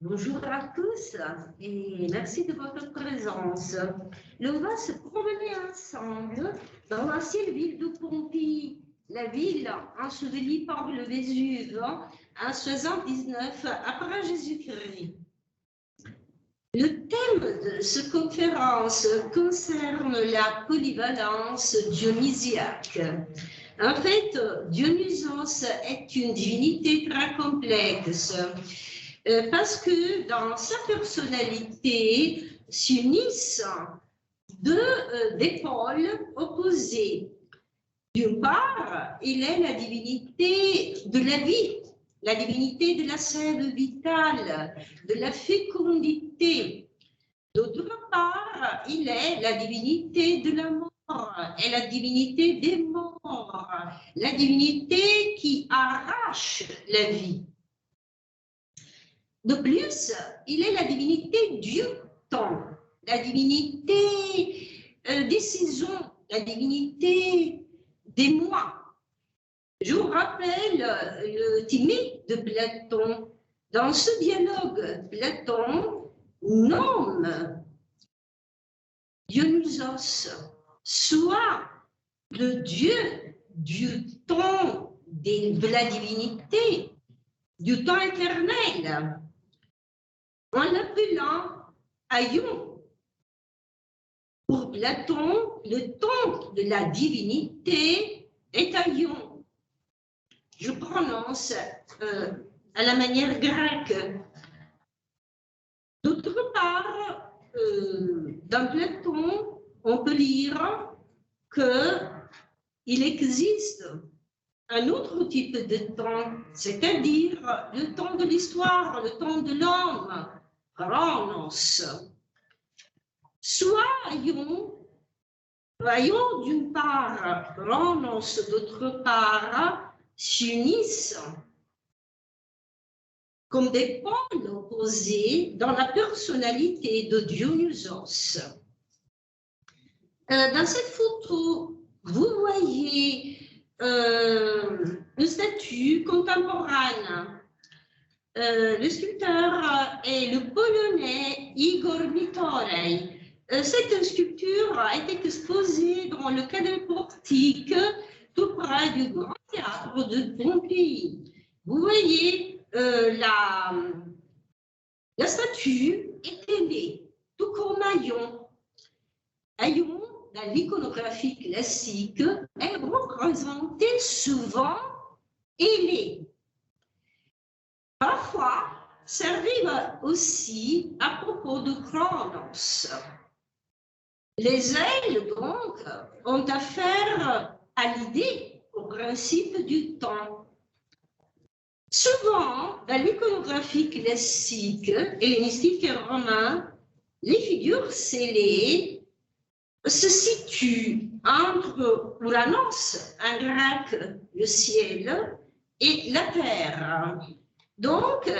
Bonjour à tous et merci de votre présence. On va se promener ensemble dans l'ancienne ville de Pompéi, la ville ensevelie par le Vésuve en 79 après Jésus-Christ. Le thème de cette conférence concerne la polyvalence dionysiaque. En fait, Dionysos est une divinité très complexe. Parce que dans sa personnalité s'unissent des pôles opposés. D'une part, il est la divinité de la vie, la divinité de la sève vitale, de la fécondité. D'autre part, il est la divinité de la mort et la divinité des morts, la divinité qui arrache la vie. De plus, il est la divinité du temps, la divinité des saisons, la divinité des mois. Je vous rappelle le Timée de Platon. Dans ce dialogue, Platon nomme Dionysos soit le dieu du temps de la divinité, du temps éternel, en l'appelant Aion. Pour Platon, le temps de la divinité est Aion. Je prononce à la manière grecque. D'autre part, dans Platon, on peut lire qu'il existe un autre type de temps, c'est-à-dire le temps de l'histoire, le temps de l'homme, Chronos. Soit voyons d'une part, Chronos, d'autre part, s'unissent comme des pôles opposés dans la personnalité de Dionysos. Dans cette photo, vous voyez une statue contemporaine. Le sculpteur est le Polonais Igor Nitorey. Cette sculpture a été exposée dans le cadre portique tout près du Grand Théâtre de Pompéi. Vous voyez, la statue est ailée, tout comme Aion. Aion, dans l'iconographie classique, est représenté souvent ailée. Parfois, ça arrive aussi à propos de Chronos. Les ailes, donc, ont affaire à l'idée, au principe du temps. Souvent, dans l'iconographie classique hellénistique et romain, les figures scellées se situent entre Uranos, en grec le ciel, et la terre. Donc,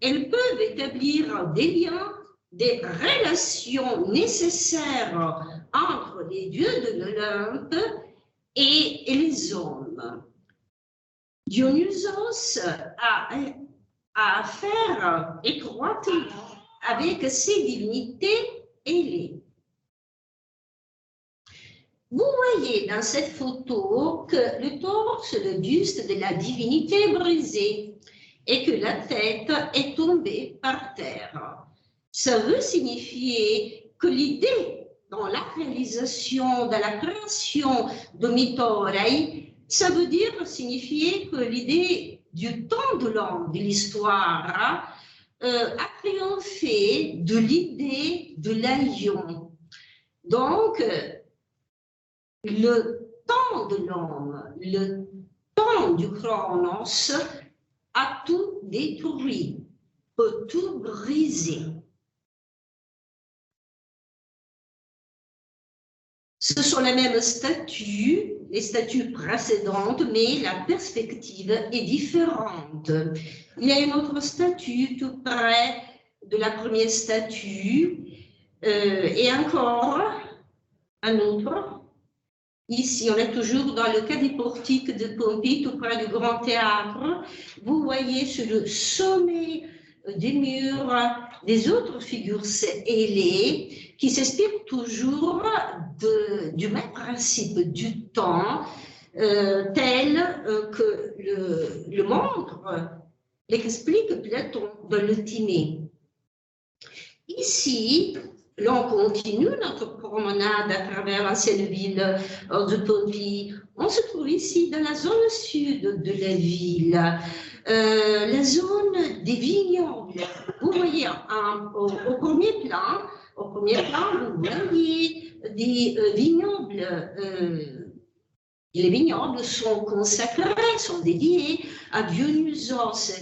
elles peuvent établir des liens, des relations nécessaires entre les dieux de l'Olympe et les hommes. Dionysos a affaire étroitement avec ces divinités ailées. Vous voyez dans cette photo que le torse, le buste de la divinité est brisé et que la tête est tombée par terre. Ça veut signifier que l'idée dans la réalisation, dans la création de Nitorey, ça veut dire signifier que l'idée du temps de l'homme, de l'histoire, a triomphé de l'idée de l'Aion. Donc, le temps de l'homme, le temps du Chronos a tout détruit, peut tout briser. Ce sont les mêmes statues, les statues précédentes, mais la perspective est différente. Il y a une autre statue tout près de la première statue, et encore un autre. Ici, on est toujours dans le cas des portiques de Pompéi, tout près du Grand Théâtre. Vous voyez sur le sommet des murs, des autres figures ailées qui s'inspirent toujours du même principe du temps, tel que le montre l'explique Platon dans le Timée. Ici, l'on continue notre promenade à travers l'ancienne ville de Pompie. On se trouve ici dans la zone sud de la ville, la zone des vignobles. Vous voyez au premier plan, vous voyez des vignobles. Les vignobles sont consacrés, sont dédiés à Dionysos,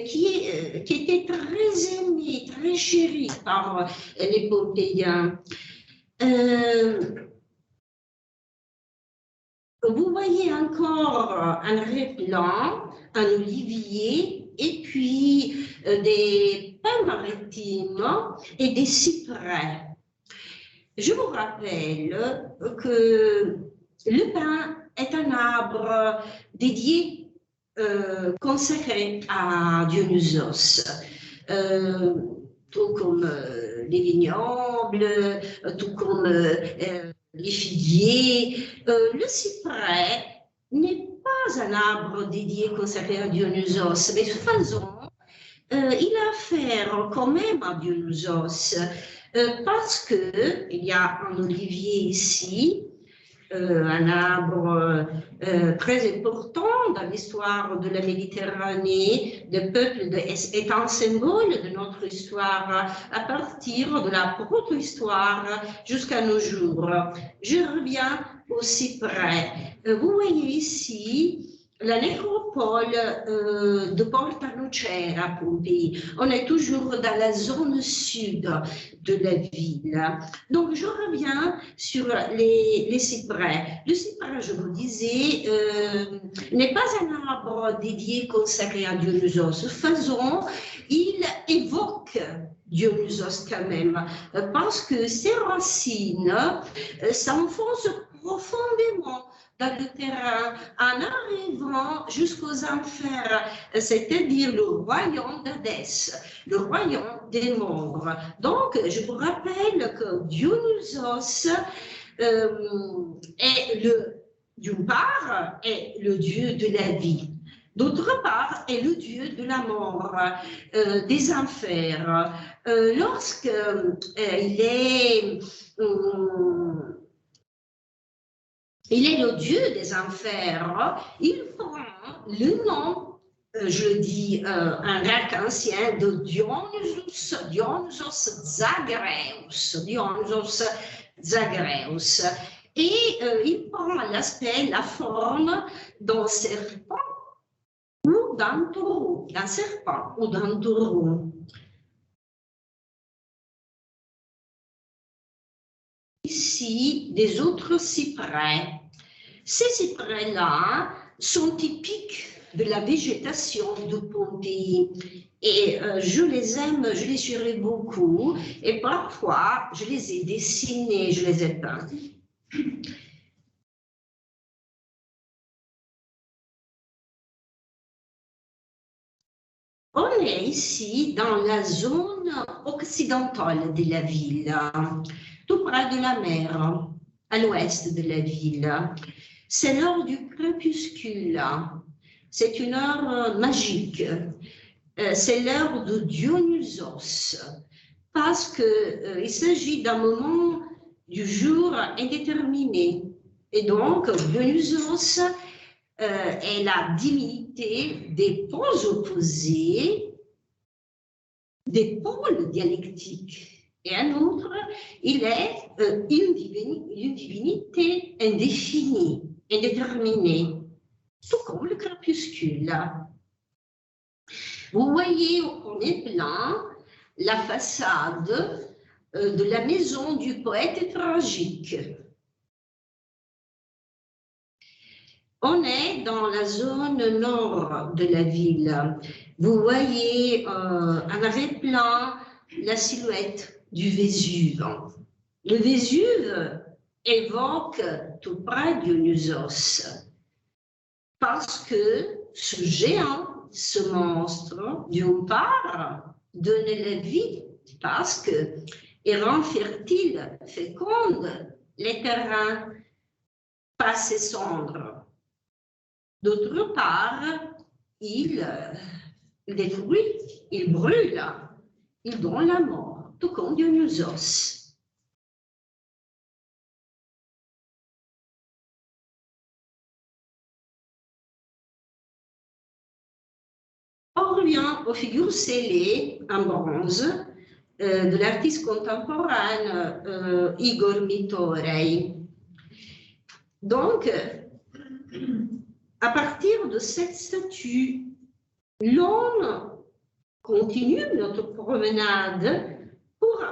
qui était très aimé, très chéri par les Pompéiens. Vous voyez encore un réplan, un olivier, et puis des pins maritimes et des cyprès. Je vous rappelle que le pin est un arbre dédié, consacré à Dionysos, tout comme les vignobles, tout comme les figuiers. Le cyprès n'est pas un arbre dédié, consacré à Dionysos, mais de toute façon, il a affaire quand même à Dionysos, parce qu'il y a un olivier ici, un arbre très important dans l'histoire de la Méditerranée, le peuple est un symbole de notre histoire à partir de la proto-histoire jusqu'à nos jours. Je reviens au cyprès. Vous voyez ici la nécropole de Porta Nocera à Pompéi. On est toujours dans la zone sud de la ville. Donc, je reviens sur les cyprès. Le cyprès, je vous disais, n'est pas un arbre dédié, consacré à Dionysos. De toute façon, il évoque Dionysos quand même, parce que ses racines s'enfoncent profondément dans le terrain, en arrivant jusqu'aux enfers, c'est-à-dire le royaume d'Hadès, le royaume des morts. Donc, je vous rappelle que Dionysos d'une part, est le dieu de la vie, d'autre part, est le dieu de la mort, des enfers. Il est le dieu des enfers, il prend le nom, je le dis en grec ancien, de Dionysos Zagreus. Et il prend l'aspect, la forme d'un serpent ou d'un taureau, d'un serpent ou d'un taureau. Ici, des autres cyprès. Ces cyprès-là sont typiques de la végétation de Pompéi. Et je les aime, je les chéris beaucoup. Et parfois, je les ai dessinés, je les ai peints. On est ici dans la zone occidentale de la ville, tout près de la mer, à l'ouest de la ville. C'est l'heure du crépuscule. C'est une heure magique. C'est l'heure de Dionysos, parce qu'il s'agit d'un moment du jour indéterminé. Et donc, Dionysos est la divinité des pôles opposés, des pôles dialectiques. Et un autre, il est une divinité indéfinie, indéterminée, tout comme le crépuscule. Vous voyez au premier plan la façade de la maison du poète tragique. On est dans la zone nord de la ville. Vous voyez en arrière-plan la silhouette du Vésuve. Le Vésuve évoque tout près Dionysos parce que ce géant, ce monstre, d'une part, donne la vie parce qu'il rend fertile, féconde les terrains, pas ses cendres. D'autre part, il détruit, il brûle, il donne la mort, tout comme Dionysos. On revient aux figures scellées en bronze de l'artiste contemporain Igor Mitorei. Donc, à partir de cette statue, l'homme continue notre promenade pour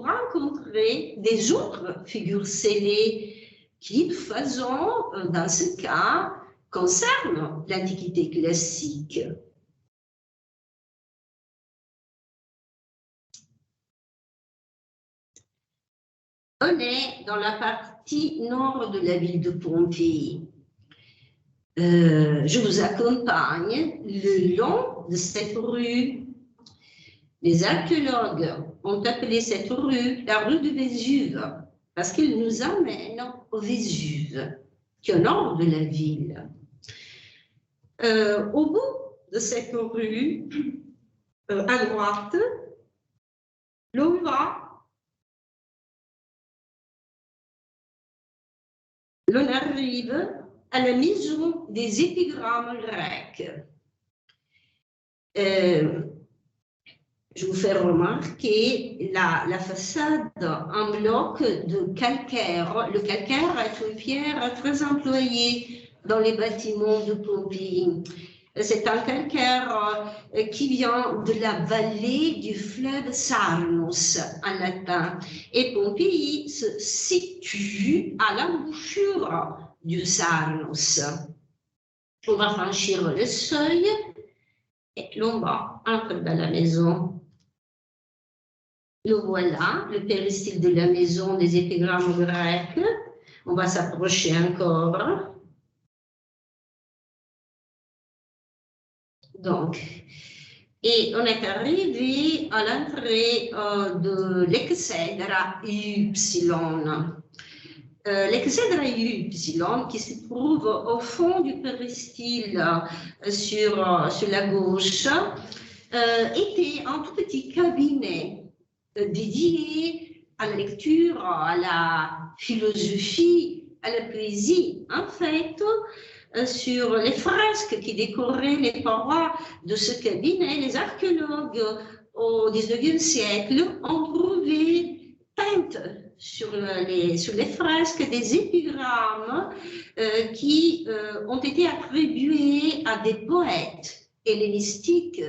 rencontrer des autres figures scellées qui, de toute façon, dans ce cas, concernent l'Antiquité classique. On est dans la partie nord de la ville de Pompéi. Je vous accompagne le long de cette rue. Les archéologues ont appelé cette rue la rue du Vésuve parce qu'elle nous amène au Vésuve, qui est au nord de la ville. Au bout de cette rue, à droite, l'on arrive à la maison des épigrammes grecs. Je vous fais remarquer la façade en bloc de calcaire. Le calcaire est une pierre très employée dans les bâtiments de Pompéi. C'est un calcaire qui vient de la vallée du fleuve Sarnus en latin. Et Pompéi se situe à l'embouchure du Sarnus. On va franchir le seuil et l'on va entrer dans la maison. Le voilà, le péristyle de la maison des épigrammes grecs. On va s'approcher encore. Donc, et on est arrivé à l'entrée de l'exèdre Y. L'exèdre Y, qui se trouve au fond du péristyle sur la gauche, était un tout petit cabinet dédié à la lecture, à la philosophie, à la poésie. En fait, sur les fresques qui décoraient les parois de ce cabinet, les archéologues au XIXe siècle ont trouvé peintes sur les fresques des épigrammes qui ont été attribués à des poètes hellénistiques,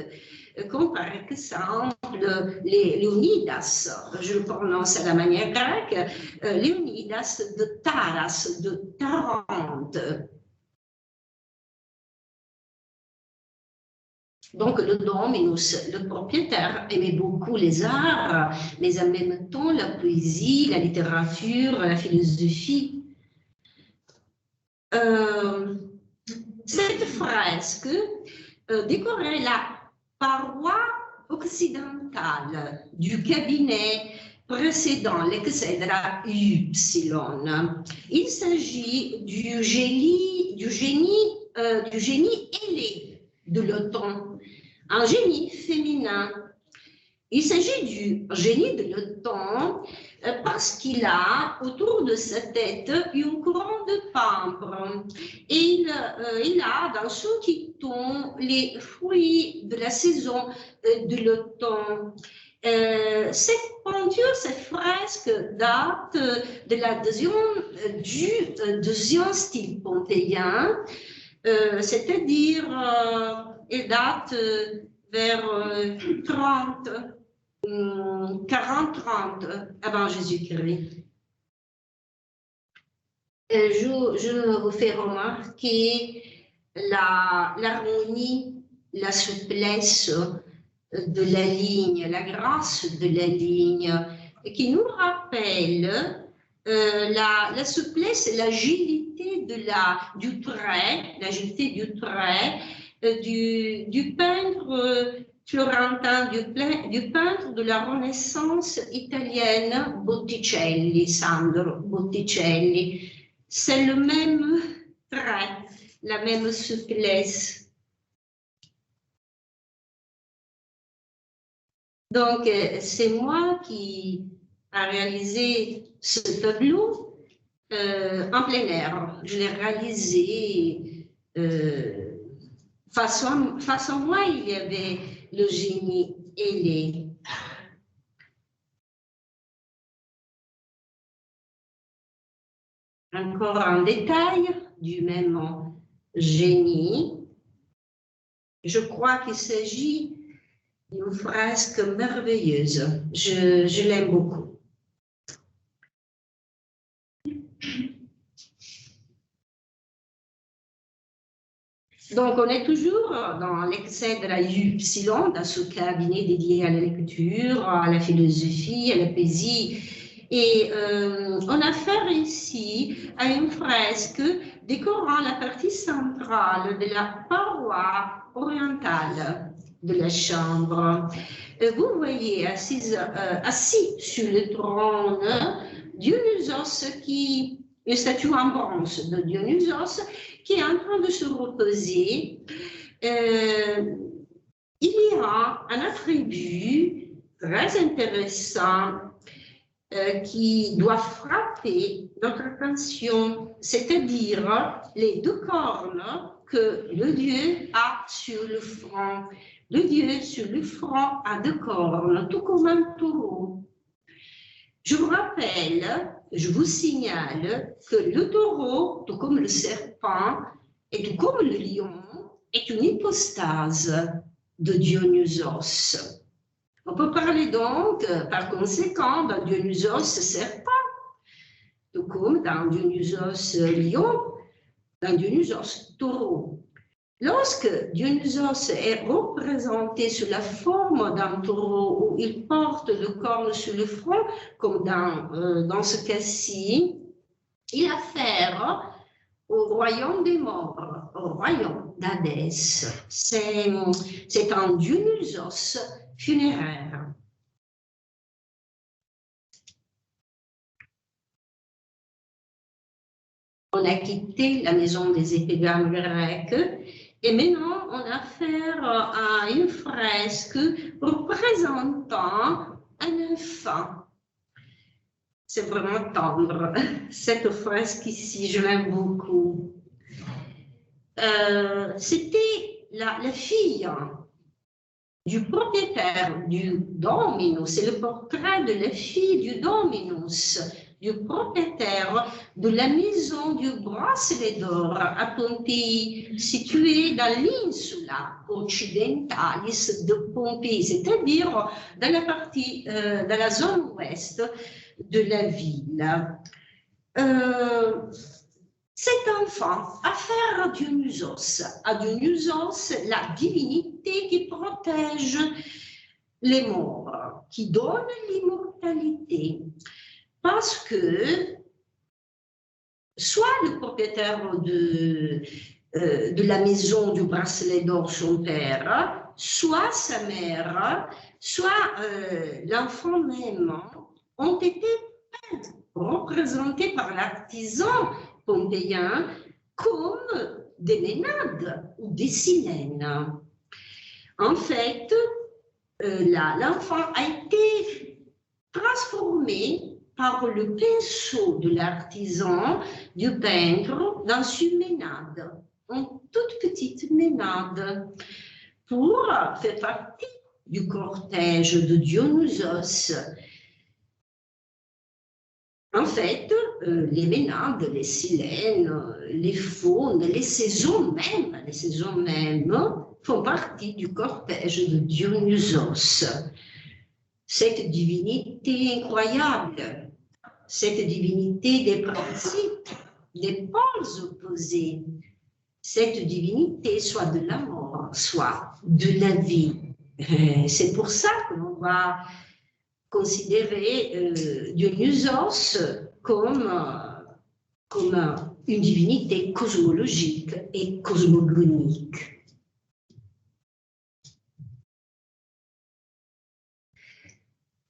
comme par exemple Léonidas, je le prononce à la manière grecque, Léonidas de Taras, de Tarente. Donc, le dominus, le propriétaire, aimait beaucoup les arts, mais en même temps la poésie, la littérature, la philosophie. Cette fresque décorait la paroi occidentale du cabinet précédant l'exèdre Y. Il s'agit du génie ailé de l'automne, un génie féminin. Il s'agit du génie de l'automne parce qu'il a autour de sa tête une couronne de pampres. Et il a dans son quiton les fruits de la saison de l'automne. Cette peinture, cette fresque date de la deuxième style pompéien, c'est-à-dire elle date vers 40-30 avant Jésus-Christ. Je vous fais remarquer l'harmonie, la souplesse de la ligne, la grâce de la ligne, qui nous rappelle la souplesse et l'agilité du trait, l'agilité du trait du peintre florentin du peintre de la Renaissance italienne Botticelli, Sandro Botticelli. C'est le même trait, la même souplesse. Donc, c'est moi qui a réalisé ce tableau en plein air. Je l'ai réalisé face à moi, il y avait le génie ailé. Encore un détail du même génie. Je crois qu'il s'agit d'une fresque merveilleuse. Je l'aime beaucoup. Donc, on est toujours dans l'excès de la Y, dans ce cabinet dédié à la lecture, à la philosophie, à la poésie. Et on a affaire ici à une fresque décorant la partie centrale de la paroi orientale de la chambre. Vous voyez assis sur le trône Dionysos, une statue en bronze de Dionysos qui est en train de se reposer. Il y a un attribut très intéressant qui doit frapper notre attention, c'est-à-dire les deux cornes que le Dieu a sur le front. Le Dieu sur le front a deux cornes, tout comme un taureau. Je vous rappelle, je vous signale que le taureau, tout comme le serpent et tout comme le lion, est une hypostase de Dionysos. On peut parler donc, par conséquent, d'un Dionysos serpent, tout comme d'un Dionysos lion, d'un Dionysos taureau. Lorsque Dionysos est représenté sous la forme d'un taureau où il porte le corne sur le front, comme dans ce cas-ci, il a affaire au royaume des morts, au royaume d'Hadès. C'est un Dionysos funéraire. On a quitté la maison des épigrammes grecques et maintenant on a affaire à une fresque représentant un enfant. C'est vraiment tendre. Cette fresque ici, je l'aime beaucoup. C'était la fille du propriétaire du Dominus, c'est le portrait de la fille du Dominus, du propriétaire de la maison du bracelet d'or à Pompéi, située dans l'insula occidentalis de Pompéi, c'est-à-dire dans la partie, dans la zone ouest de la ville. Cet enfant a affaire à Dionysos, la divinité qui protège les morts, qui donne l'immortalité. Parce que soit le propriétaire de la maison du bracelet d'or, son père, soit sa mère, soit l'enfant même, ont été représentés par l'artisan pompéien comme des Ménades ou des Silènes. En fait, l'enfant a été transformé par le pinceau de l'artisan, du peintre, dans une Ménade, une toute petite Ménade, pour faire partie du cortège de Dionysos. En fait, les Ménades, les Silènes, les Faunes, les saisons mêmes font partie du cortège de Dionysos. Cette divinité incroyable, cette divinité des principes, des pôles opposés, cette divinité soit de la mort, soit de la vie. C'est pour ça que l'on va considérer Dionysos comme une divinité cosmologique et cosmogonique.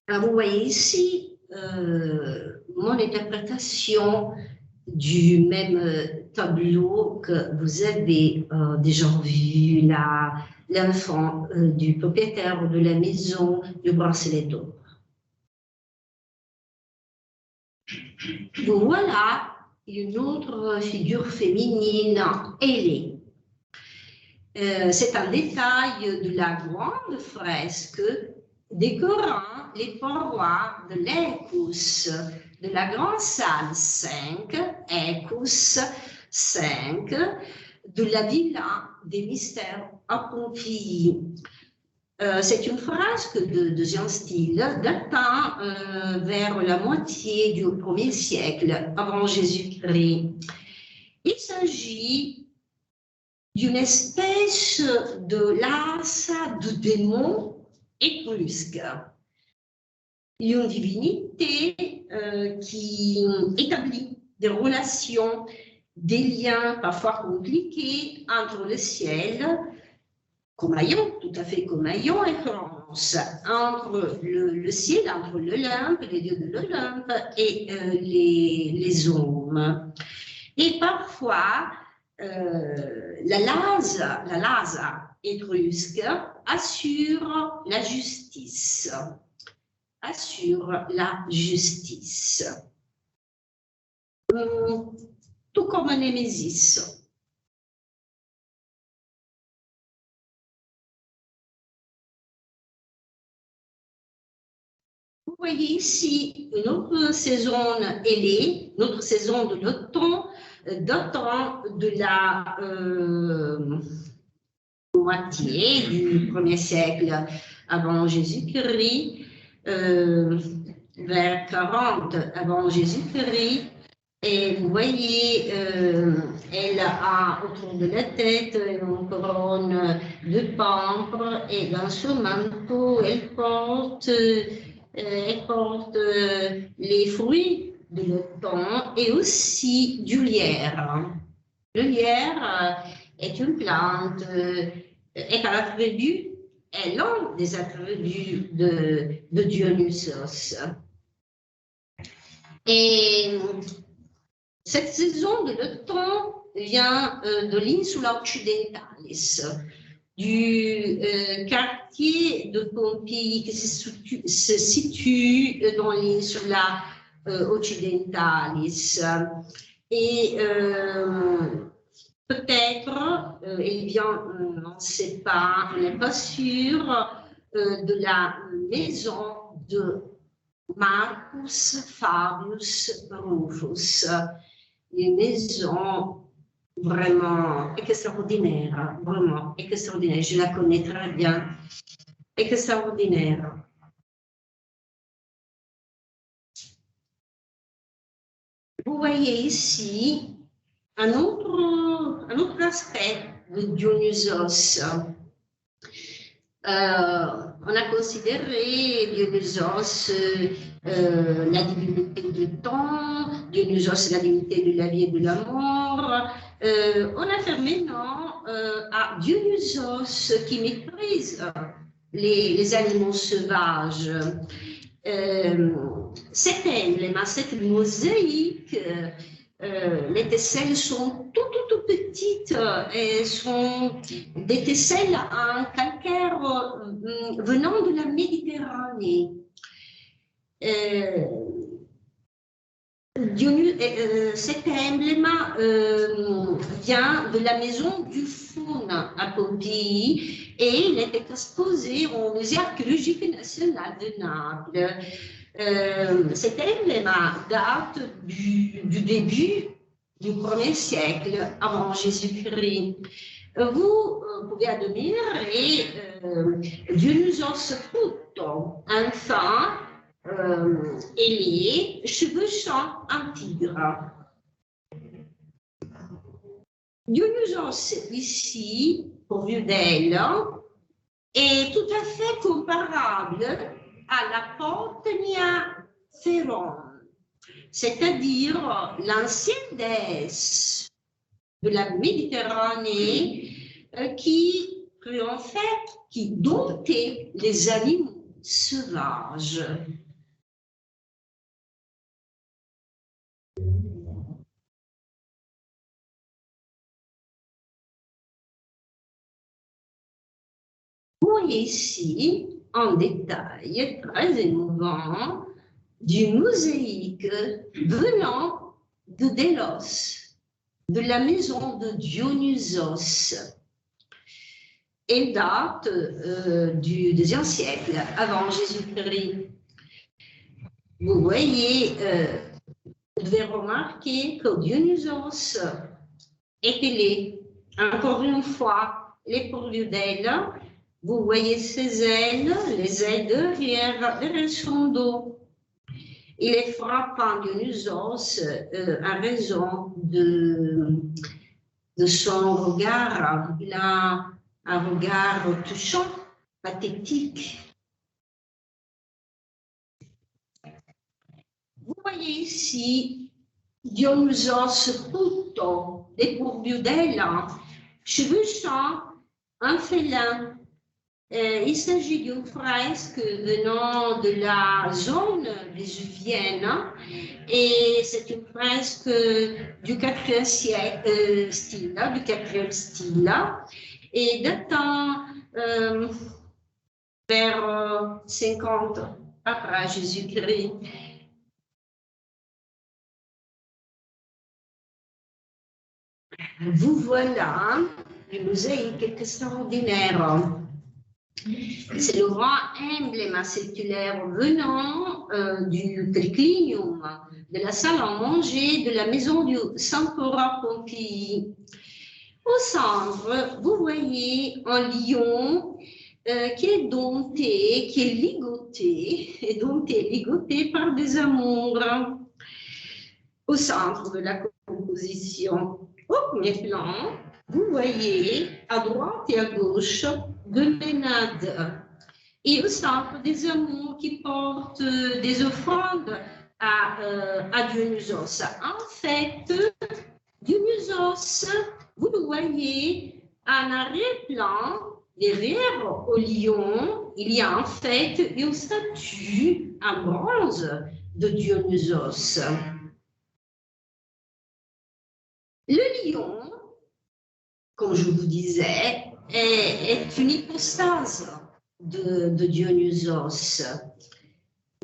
Alors, vous voyez ici mon interprétation du même tableau que vous avez déjà vu, l'enfant du propriétaire de la maison du bracelet d'or. Voilà une autre figure féminine ailée. C'est un détail de la grande fresque décorant les parois de l'écus de la grande salle 5, écus 5, de la villa des mystères à Pompéi. C'est une fresque de deuxième style datant vers la moitié du 1er siècle avant Jésus-Christ. Il s'agit d'une espèce de lasse de démon étrusque. Une divinité qui établit des relations, des liens parfois compliqués entre le ciel, comme Aion, tout à fait comme Aion et France, entre le ciel, entre l'Olympe, les dieux de l'Olympe et les hommes. Et parfois, la lase étrusque assure la justice. Tout comme Némésis. Vous voyez ici une autre saison ailée, une autre saison de l'automne, datant de la moitié du 1er siècle avant Jésus-Christ, vers 40 avant Jésus-Christ. Et vous voyez, elle a autour de la tête une couronne de pampre et dans son manteau, elle porte les fruits de l'automne et aussi du lierre. Le lierre est une plante est un attribut, est l'un des attributs de Dionysos. Et cette saison de l'automne vient de l'insula occidentalis, du quartier de Pompéi qui se situe dans l'insula occidentalis. Et peut-être, il vient, on ne sait pas, on n'est pas sûr, de la maison de Marcus Fabius Rufus, une maison vraiment extraordinaire, vraiment extraordinaire. Je la connais très bien, extraordinaire. Vous voyez ici un autre aspect de Dionysos. On a considéré Dionysos la divinité du temps, Dionysos la divinité de la vie et de la mort. On a fait maintenant à Dionysos qui méprise les animaux sauvages. Cet emblème, cette mosaïque, les tesselles sont tout petites et sont des tesselles en calcaire venant de la Méditerranée. Cet emblème vient de la maison du Faune à Pompéi et il était exposé au musée archéologique national de Naples. Cet emblème date du début du 1er siècle avant Jésus-Christ. Vous pouvez admirer Dionysos Puto, enfant ailé, chevauchant un tigre. Dionysos ici, pourvu d'elle, est tout à fait comparable à la Portenia Féron, c'est-à-dire l'ancienne déesse de la Méditerranée qui triomphait, qui domptait les animaux sauvage. Vous voyez ici, en détail, très émouvant, du mosaïque venant de Délos, de la maison de Dionysos. Elle date du IIe siècle avant Jésus-Christ. Vous voyez, vous devez remarquer que Dionysos était encore une fois, les pourvus d'ailes. Vous voyez ses ailes, les ailes derrière son dos. Il est frappant Dionysos à raison de son regard. Il a un regard touchant, pathétique. Vous voyez ici Dionysos Puto, dépourvu d'ailes, cheveux chants, un félin. Il s'agit d'une fresque venant de la zone vésuvienne et c'est une fresque du IVe siècle, style, et datant vers 50 après Jésus-Christ. Vous voilà, le mosaïque extraordinaire. C'est le grand emblème circulaire venant du triclinium, de la salle à manger de la maison du Sampora Pompii. Au centre, vous voyez un lion qui est dompté, qui est ligoté par des amours. Au centre de la composition, au premier plan, vous voyez à droite et à gauche de Ménade et au centre des amours qui portent des offrandes à Dionysos. En fait, Dionysos, vous le voyez en arrière-plan, derrière au lion, il y a en fait une statue en bronze de Dionysos. Le lion, comme je vous disais, est une hypostase de Dionysos,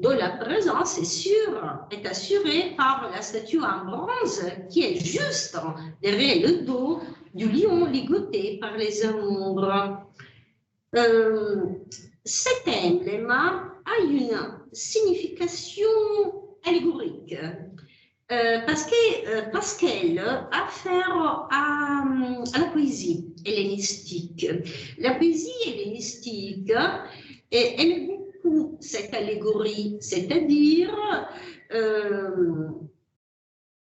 dont la présence est assurée par la statue en bronze qui est juste derrière le dos du lion ligoté par les amours. Cet emblème a une signification allégorique. Parce qu'elle a affaire à la poésie hellénistique. La poésie hellénistique, elle aime beaucoup cette allégorie, c'est-à-dire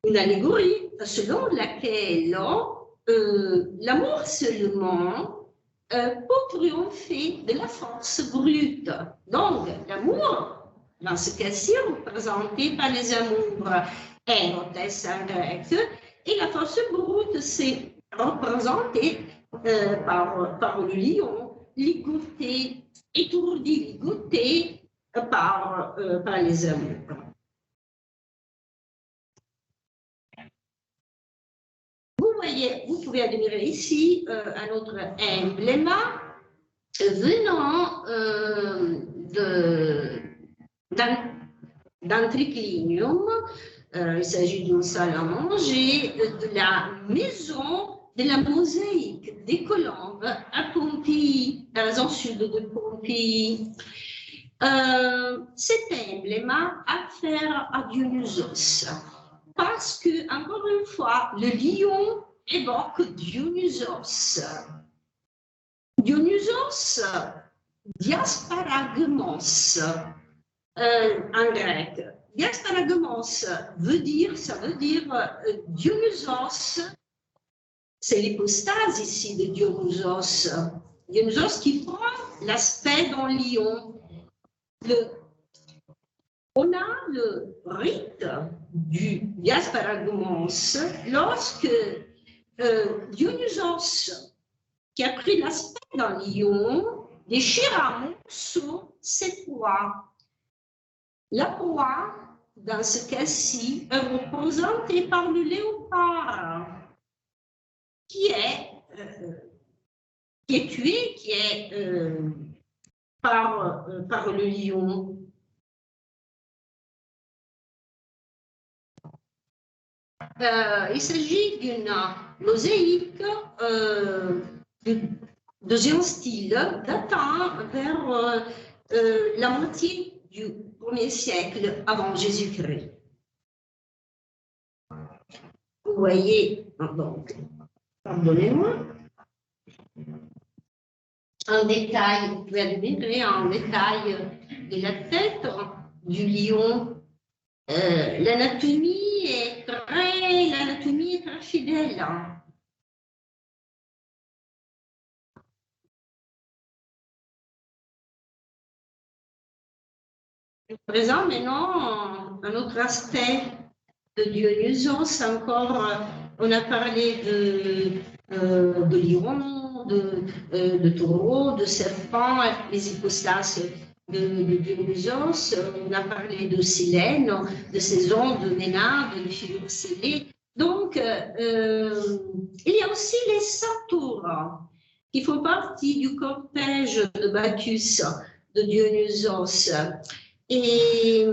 une allégorie selon laquelle l'amour seulement peut triompher de la force brute. Donc, l'amour, dans ce cas-ci, représenté par les amours Érotes en grec, et la force brute, c'est représenté par le lion, ligoté, étourdi, ligoté par les amours. Vous pouvez admirer ici un autre emblème venant d'un triclinium. Il s'agit d'une salle à manger de la maison de la mosaïque des Colombes à Pompéi, à la zone sud de Pompéi. Cet emblème a affaire à Dionysos parce que, encore une fois, le lion évoque Dionysos. Dionysos, diasparagmos en grec. Diasparagmos ça veut dire Dionysos, c'est l'hypostase ici de Dionysos. Dionysos qui prend l'aspect d'un lion. On a le rite du diasparagmos lorsque Dionysos, qui a pris l'aspect d'un lion, déchire un morceau cette proie. La proie, dans ce cas-ci, est représentée par le léopard, qui est tué, qui est par le lion. Il s'agit d'une mosaïque de géant style datant vers la moitié du 1er siècle avant Jésus-Christ. Vous voyez, donc, pardonnez-moi, un détail, vous pouvez admirer un détail de la tête du lion. L'anatomie est très fidèle. Je présente maintenant un autre aspect de Dionysos. Encore, on a parlé de lion, de taureau, de serpent, les hypostases de Dionysos. On a parlé de Silène, de saison, de Ménade, de figures scellées. Donc, il y a aussi les centaures qui font partie du cortège de Bacchus, de Dionysos. Et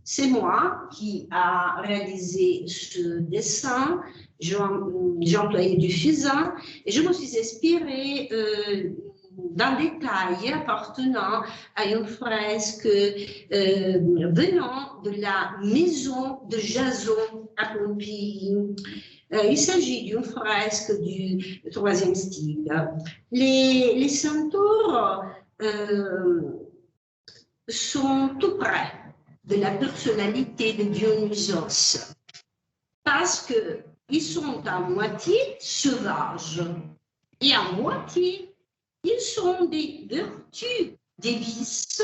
c'est moi qui a réalisé ce dessin. J'ai employé du fusain et je me suis inspirée d'un détail appartenant à une fresque venant de la maison de Jason à Pompéi. Il s'agit d'une fresque du IIIe style. Les centaures sont tout près de la personnalité de Dionysos parce qu'ils sont à moitié sauvages et à moitié ils sont des vertus, des vices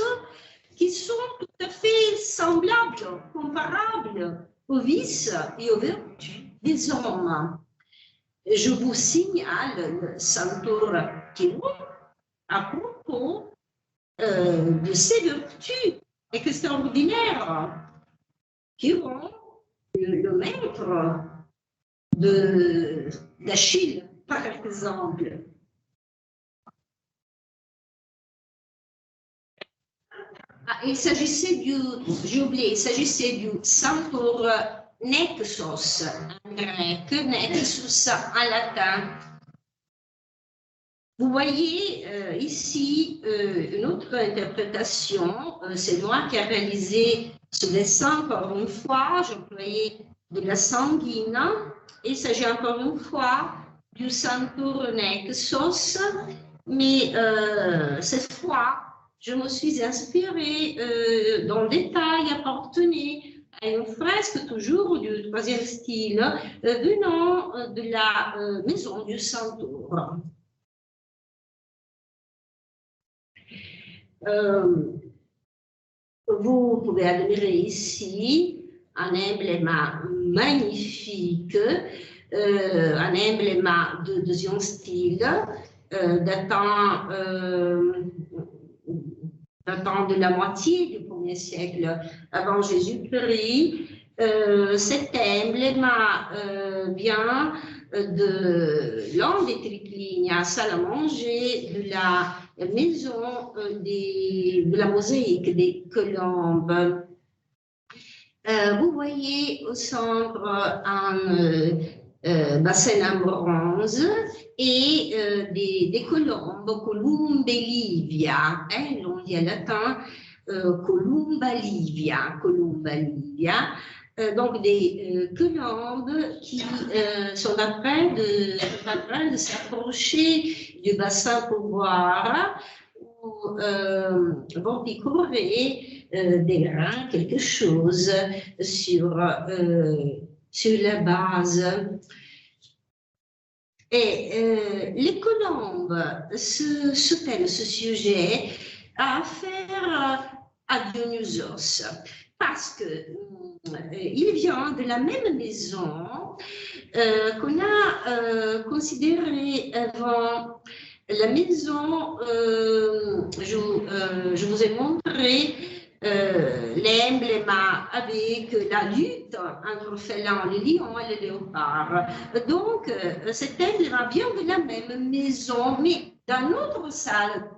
qui sont tout à fait semblables, comparables aux vices et aux vertus des hommes. Je vous signale le centaure Chiron à propos de ses vertus extraordinaires. Chiron, le maître d'Achille, par exemple. Il s'agissait du centaure Nexos en grec, Nexus en latin. Vous voyez ici une autre interprétation. C'est moi qui ai réalisé ce dessin encore une fois. J'ai employé de la sanguine. Il s'agit encore une fois du centaure Nexos, mais cette fois, je me suis inspirée dans le détail appartenait à une fresque toujours du IIIe style venant de la maison du centaure. Vous pouvez admirer ici un emblème magnifique, un emblème de deuxième style datant de la moitié du 1er siècle avant Jésus-Christ. Cet emblème vient de l'un des triclinies à salle à manger de la maison de la mosaïque des Colombes. Vous voyez au centre un bassin en bronze et des colombes, Columba livia, l'on dit en latin Columba livia. Donc des colombes qui sont en train de s'approcher du bassin pour boire ou vont découvrir des grains, quelque chose sur la base. Et les colombes se prennent ce sujet à affaire à Dionysos parce qu'il vient de la même maison qu'on a considérée avant La maison, je vous ai montré l'emblème avec la lutte entre félin, le lion et le léopard. Donc, cet emblème vient de la même maison, mais d'une autre salle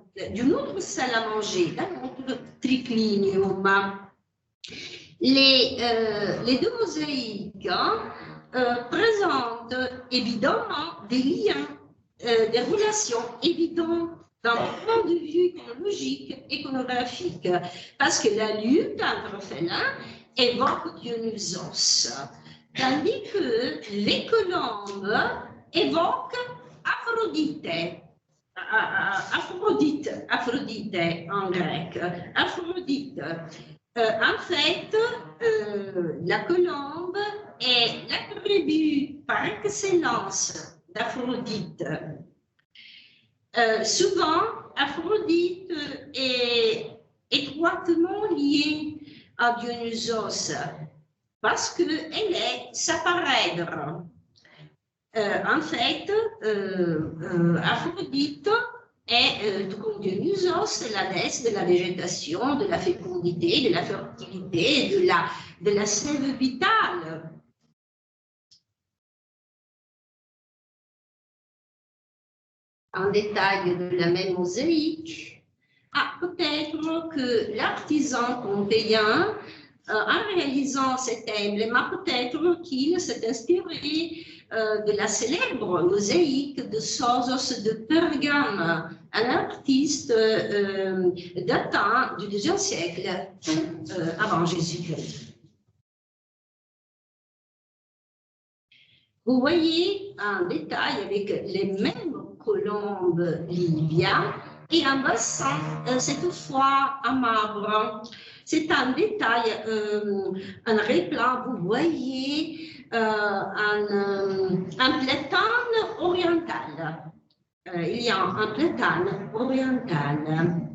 à manger, d'un autre triclinium. Les deux mosaïques présentent évidemment des liens, des relations évidentes d'un point de vue chronologique, iconographique, parce que la lutte entre félins évoque Dionysos, tandis que les colombes évoquent Aphrodite. Aphrodite en grec, Aphrodite. En fait, la colombe est l'attribut par excellence d'Aphrodite. Souvent, Aphrodite est étroitement liée à Dionysos parce qu'elle est sa parèdre. En fait, Aphrodite est, tout comme Dionysos, la déesse de la végétation, de la fécondité, de la fertilité, de la sève vitale. En détail de la même mosaïque. Peut-être que l'artisan pompéien, en réalisant cet emblème, peut-être qu'il s'est inspiré de la célèbre mosaïque de Sosos de Pergame, un artiste datant du IIe siècle avant Jésus-Christ. Vous voyez un détail avec les mêmes colombes Livia et un bassin, cette fois en marbre. C'est un détail, un réplan, vous voyez un platane oriental. Il y a un platane oriental.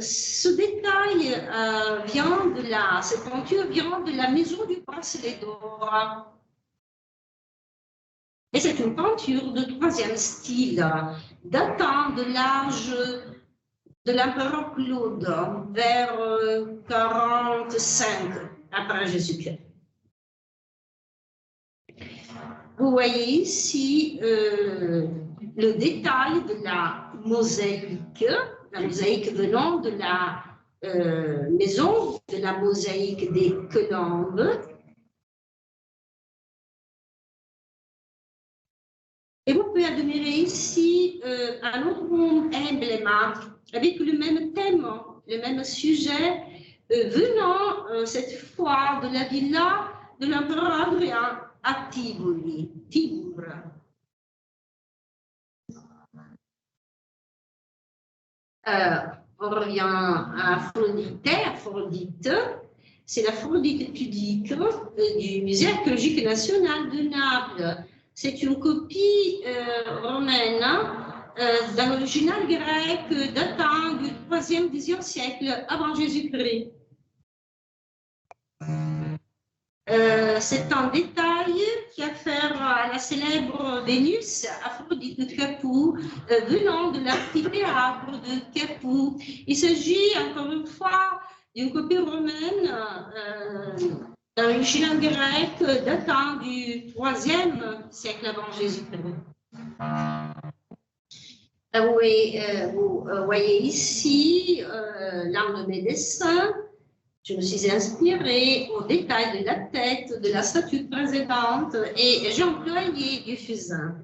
Ce détail vient de cette peinture vient de la maison du bracelet d'or. Et c'est une peinture de 3e style, datant de l'âge de l'empereur Claude, vers 45 après Jésus-Christ. Vous voyez ici le détail de la mosaïque venant de la maison de la mosaïque des colombes. Et vous pouvez admirer ici un autre emblème avec le même thème, le même sujet, venant cette fois de la villa de l'empereur Adrien à Tivoli, Tibur. On revient à Aphrodite. Aphrodite, c'est l'Aphrodite pudique du Musée archéologique national de Naples. C'est une copie romaine d'un original grec datant du 3e, 10e siècle avant Jésus-Christ. C'est un détail qui a affaire à la célèbre Vénus, Aphrodite de Capoue, venant de l'amphithéâtre de Capoue. Il s'agit encore une fois d'une copie romaine d'un original grec datant du 3e siècle avant Jésus-Christ. Vous voyez ici l'un de mes dessins. Je me suis inspirée au détail de la tête de la statue précédente et j'ai employé du fusain.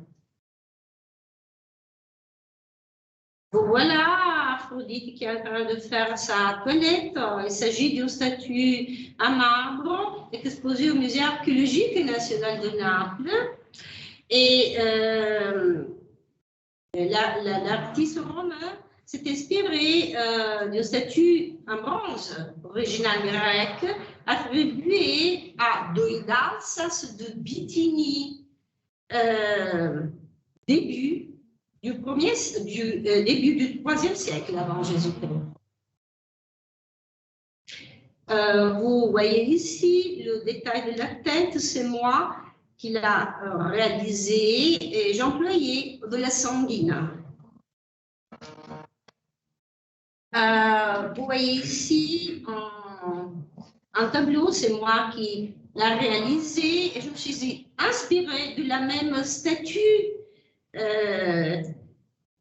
Voilà Aphrodite qui est en train de faire sa toilette. Il s'agit d'une statue à marbre exposée au Musée archéologique national de Naples. Et l'artiste romain s'est inspiré d'une statue en bronze originale grecque attribuée à Doidalsas de Bithynie, début du 3e siècle avant Jésus-Christ. Vous voyez ici le détail de la tête, c'est moi qu'il a réalisé et j'employais de la sanguine. Vous voyez ici un tableau, c'est moi qui l'ai réalisé et je me suis inspirée de la même statue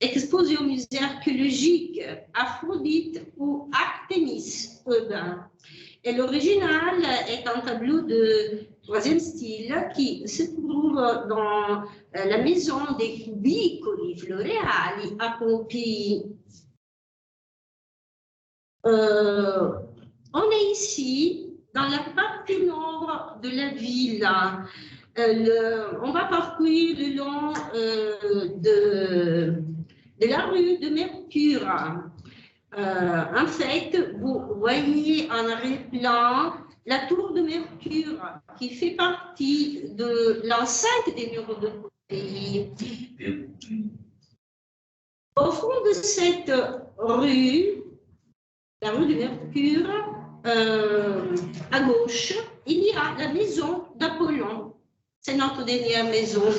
exposée au musée archéologique Aphrodite ou Artémis Euba. Et l'original est un tableau de troisième style qui se trouve dans la maison des cubicoli floreali à Pompéi. On est ici dans la partie nord de la ville. On va parcourir le long de la rue de Mercure. En fait, vous voyez en arrière-plan la tour de Mercure qui fait partie de l'enceinte des murs de Pompéi. Au fond de cette rue, la rue de Mercure, à gauche, il y a la maison d'Apollon. C'est notre dernière maison.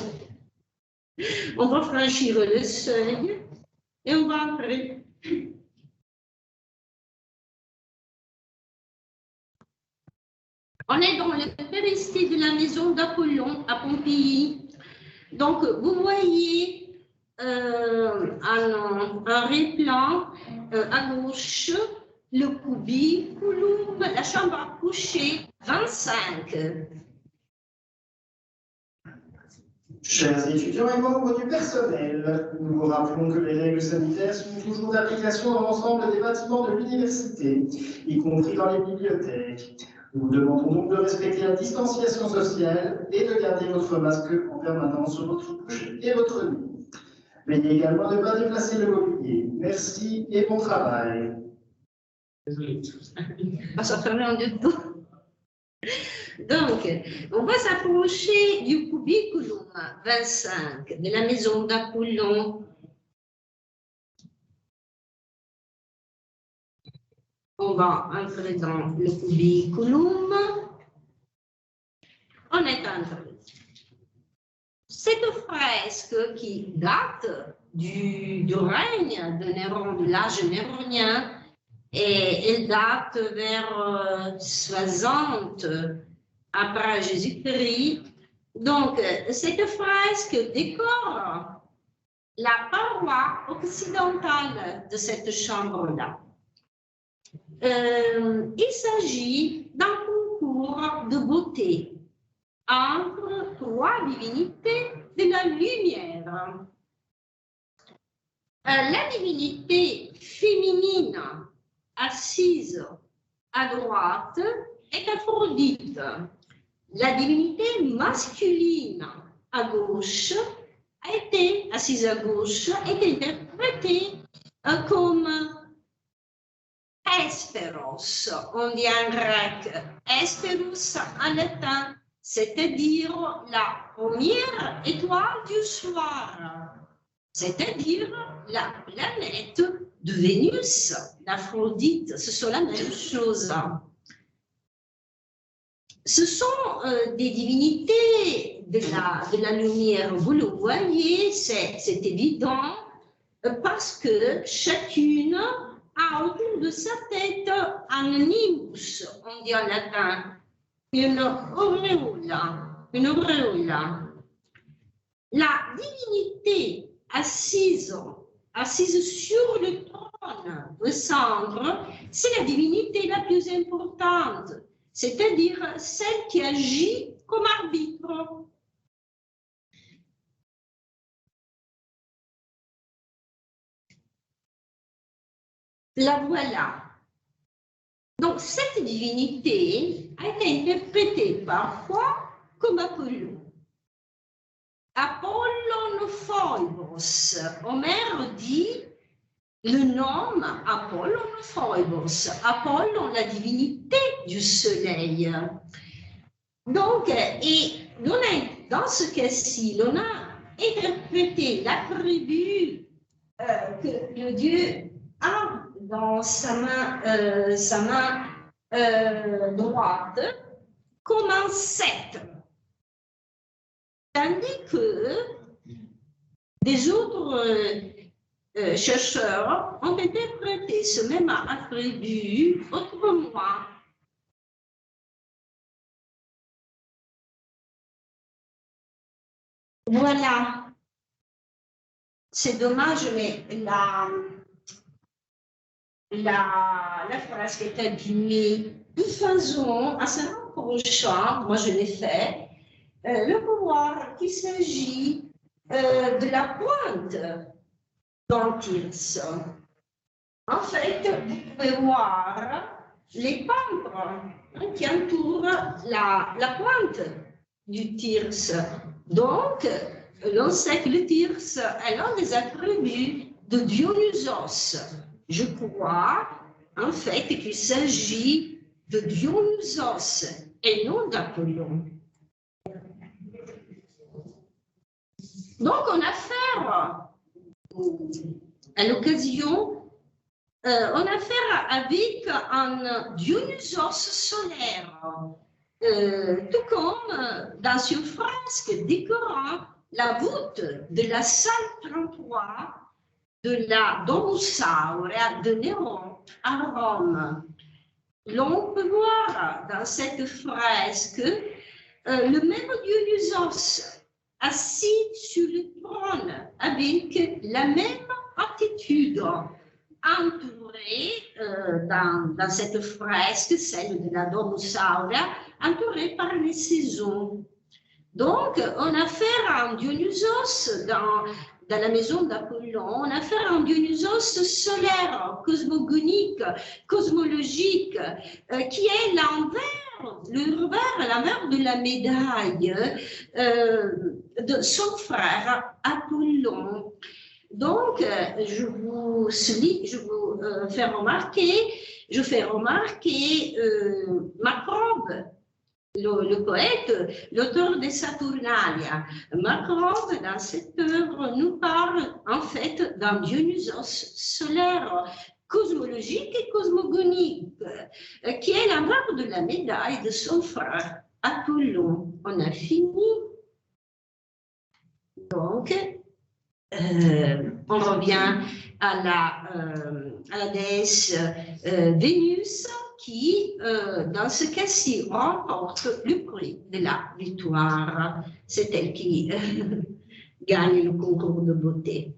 On va franchir le seuil et on va entrer. On est dans le péristyle de la maison d'Apollon à Pompéi. Donc, vous voyez en arrière-plan à gauche le cubiculum, la chambre à coucher 25. Chers étudiants et membres du personnel, nous vous rappelons que les règles sanitaires sont toujours d'application dans l'ensemble des bâtiments de l'université, y compris dans les bibliothèques. Nous vous demandons donc de respecter la distanciation sociale et de garder votre masque en permanence sur votre bouche et votre nez. Veillez également à ne pas déplacer le mobilier. Merci et bon travail. Désolé. Ça fait un de tout. Donc, on va s'approcher du cubiculum 25 de la maison d'Apollon. On va entrer dans le cubiculum. On est entré. Cette fresque qui date du règne de Néron, de l'âge néronien, et elle date vers 60 après Jésus-Christ. Donc, cette fresque décore la paroi occidentale de cette chambre-là. Il s'agit d'un concours de beauté entre trois divinités de la lumière. La divinité féminine assise à droite est Aphrodite. La divinité masculine à gauche a été assise à gauche, est interprétée comme Hesperos, on dit en grec, Hesperus en latin, c'est-à-dire la première étoile du soir, c'est-à-dire la planète de Vénus, d'Aphrodite, ce sont la même chose. Ce sont des divinités de la lumière, vous le voyez, c'est évident, parce que chacune a autour de sa tête un nimbus, on dit en latin, une auréole. La divinité assise sur le trône de cendre, c'est la divinité la plus importante, c'est-à-dire celle qui agit comme arbitre. La voilà. Donc, cette divinité a été interprétée parfois comme Apollon. Apollon Phoebos. Homère dit le nom Apollon Phoebos. Apollon, la divinité du soleil. Donc, et dans ce cas-ci, on a interprété l'attribut que le Dieu a dans sa main droite comme un sceptre. Tandis que des autres chercheurs ont interprété ce même attribut autrement. Voilà. C'est dommage, mais la phrase qui est abîmée. De façon à se rapprochant, moi je l'ai fait, le pouvoir qu'il s'agit de la pointe d'un tirse. En fait, vous pouvez voir les pampres qui entourent la pointe du tirse. Donc, l'on sait que le tirse est l'un des attributs de Dionysos. Je crois, en fait, qu'il s'agit de Dionysos et non d'Apollon. Donc, on a affaire, à l'occasion, on a affaire avec un Dionysos solaire, tout comme dans une fresque décorant la voûte de la salle 33 de la Domus Aurea de Néron à Rome. L'on peut voir dans cette fresque le même Dionysos assis sur le trône avec la même attitude, entouré dans cette fresque, celle de la Domus Aurea, entouré par les saisons. Donc, on a affaire à un Dionysos dans la maison d'Apollon, on a affaire à un Dionysos solaire, cosmogonique, cosmologique, qui est l'envers de la médaille de son frère Apollon. Donc, je vous fais remarquer Macrobe, le poète, l'auteur des Saturnalia. Macrobe, dans cette œuvre, nous parle en fait d'un Dionysos solaire, cosmologique et cosmogonique, qui est l'envers de la médaille de son frère Apollon. On a fini. Donc, on revient à la déesse Vénus qui, dans ce cas-ci, remporte le prix de la victoire. C'est elle qui gagne le concours de beauté.